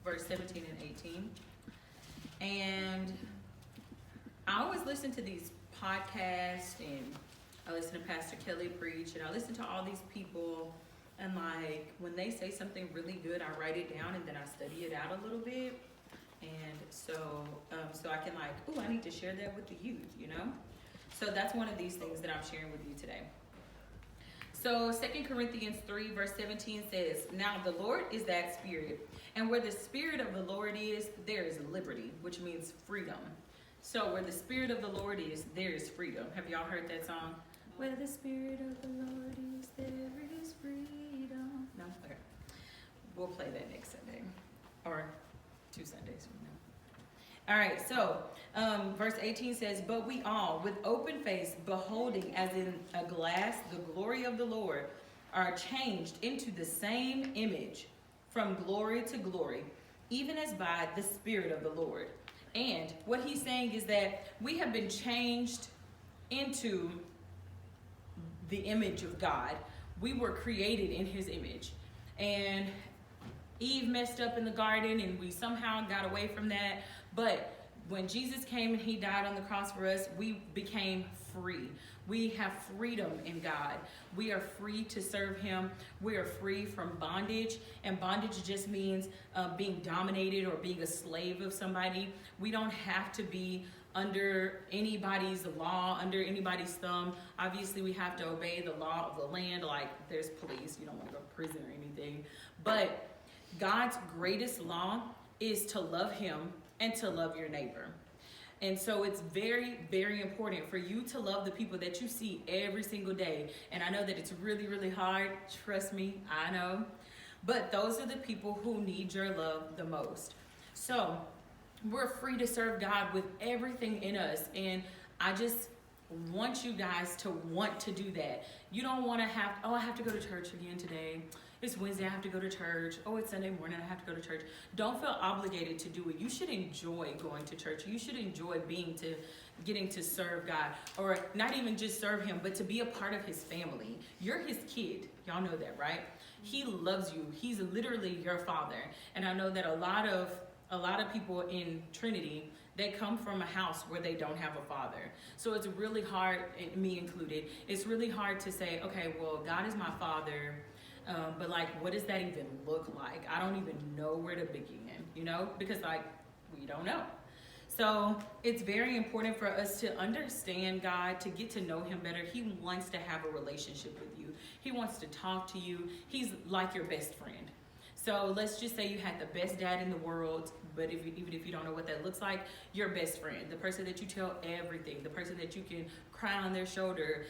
verse 17 and 18. And I always listen to these podcasts, and I listen to Pastor Kelly preach, and I listen to all these people, and like when they say something really good, I write it down and then I study it out a little bit. And so I can like, oh, I need to share that with the youth, you know? So that's one of these things that I'm sharing with you today. So 2 Corinthians 3 verse 17 says, now the Lord is that Spirit, and where the Spirit of the Lord is, there is liberty, which means freedom. So where the Spirit of the Lord is, there is freedom. Have y'all heard that song? Where the Spirit of the Lord is, there is freedom. No? Okay. We'll play that next Sunday. Or 2 Sundays from now. All right, so verse 18 says, but we all, with open face, beholding as in a glass the glory of the Lord, are changed into the same image from glory to glory, even as by the Spirit of the Lord. And what he's saying is that we have been changed into the image of God. We were created in his image. And Eve messed up in the garden, and we somehow got away from that. But when Jesus came and he died on the cross for us, we became free. We have freedom in God. We are free to serve him. We are free from bondage. And bondage just means being dominated or being a slave of somebody. We don't have to be under anybody's law, under anybody's thumb. Obviously, we have to obey the law of the land. Like there's police. You don't want to go to prison or anything. But God's greatest law is to love him and to love your neighbor. And so it's very, very important for you to love the people that you see every single day. And I know that it's really, really hard. Trust me, I know. But those are the people who need your love the most. So we're free to serve God with everything in us. And I just want you guys to want to do that. You don't want to have, oh, I have to go to church again today. It's Wednesday, I have to go to church. Oh, it's Sunday morning, I have to go to church. Don't feel obligated to do it. You should enjoy going to church. You should enjoy getting to serve God. Or not even just serve him, but to be a part of his family. You're his kid. Y'all know that, right? He loves you. He's literally your father. And I know that a lot of people in Trinity, they come from a house where they don't have a father. So it's really hard, me included, it's really hard to say, okay, well, God is my father, but like, what does that even look like? I don't even know where to begin, you know, because like, we don't know. So it's very important for us to understand God, to get to know him better. He wants to have a relationship with you. He wants to talk to you. He's like your best friend. So let's just say you had the best dad in the world, but even if you don't know what that looks like, your best friend, the person that you tell everything, the person that you can cry on their shoulder,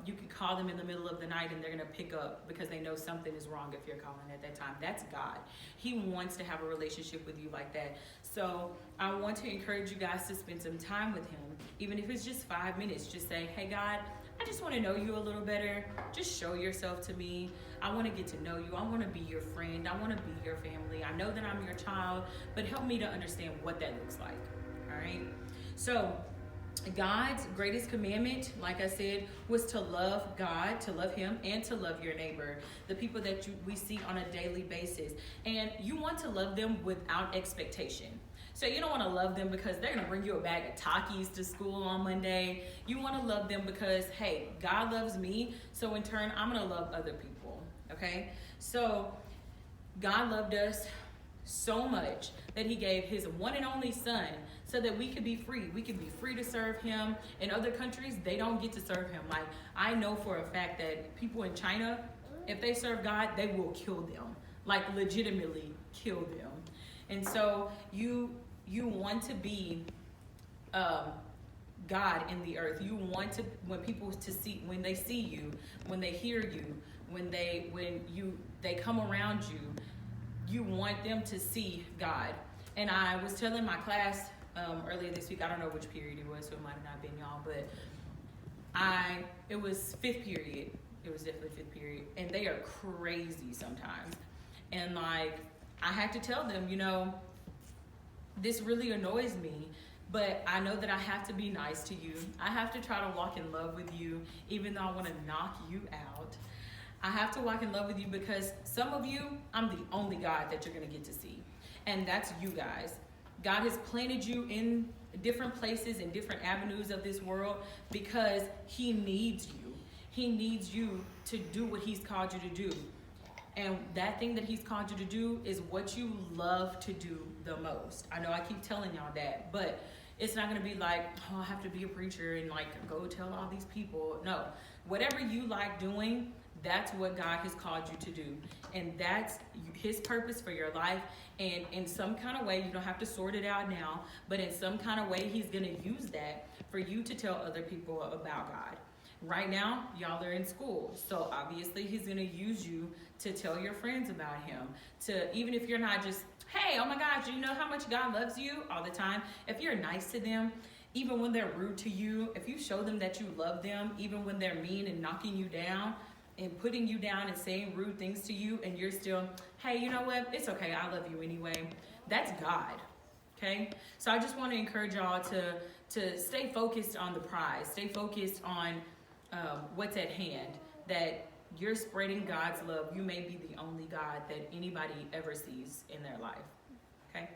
you can call them in the middle of the night and they're going to pick up because they know something is wrong if you're calling at that time. That's God. He wants to have a relationship with you like that. So I want to encourage you guys to spend some time with him, even if it's just 5 minutes. Just say, hey, God, I just want to know you a little better. Just show yourself to me. I want to get to know you. I want to be your friend. I want to be your family. I know that I'm your child, but help me to understand what that looks like. All right. So God's greatest commandment, like I said, was to love God, to love him, and to love your neighbor, the people that we see on a daily basis. And you want to love them without expectation. So you don't want to love them because they're going to bring you a bag of Takis to school on Monday. You want to love them because, hey, God loves me, so in turn, I'm going to love other people, okay? So God loved us so much that he gave his one and only son so that we could be free. We could be free to serve him. In other countries, they don't get to serve him. Like, I know for a fact that people in China, if they serve God, they will kill them. Like, legitimately kill them. And so you want to be God in the earth. You want to, when they see you, when they hear you, when they come around you, you want them to see God. And I was telling my class earlier this week, I don't know which period it was, so it might have not been y'all, but it was 5th period. It was definitely 5th period. And they are crazy sometimes. And like, I had to tell them, you know, this really annoys me, but I know that I have to be nice to you. I have to try to walk in love with you, even though I want to knock you out. I have to walk in love with you because some of you, I'm the only God that you're going to get to see. And that's you guys. God has planted you in different places and different avenues of this world because he needs you. He needs you to do what he's called you to do. And that thing that he's called you to do is what you love to do the most. I know I keep telling y'all that, but it's not going to be like, oh, I have to be a preacher and like go tell all these people. No, whatever you like doing, that's what God has called you to do. And that's his purpose for your life. And in some kind of way, you don't have to sort it out now, but in some kind of way, he's going to use that for you to tell other people about God. Right now, y'all are in school, so obviously he's going to use you to tell your friends about him. To even if you're not just, hey, oh my gosh, do you know how much God loves you all the time? If you're nice to them, even when they're rude to you, if you show them that you love them, even when they're mean and knocking you down and putting you down and saying rude things to you, and you're still, hey, you know what? It's okay. I love you anyway. That's God. Okay? So I just want to encourage y'all to stay focused on the prize. Stay focused on what's at hand, that you're spreading God's love. You may be the only God that anybody ever sees in their life. Okay?